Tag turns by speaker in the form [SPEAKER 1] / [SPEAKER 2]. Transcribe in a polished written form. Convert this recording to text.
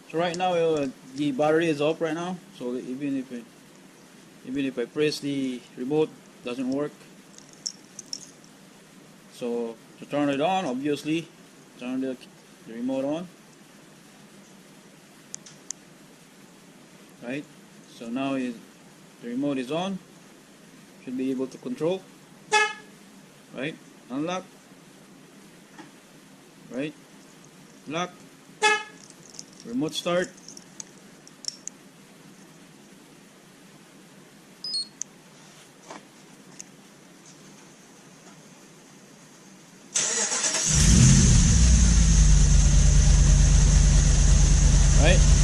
[SPEAKER 1] So right now the battery is up right now. So even if I press the remote, doesn't work. So to turn it on, obviously turn the remote on. Right. So now the remote is on. Should be able to control. Right. Unlock. Right. Lock. Remote start. Right.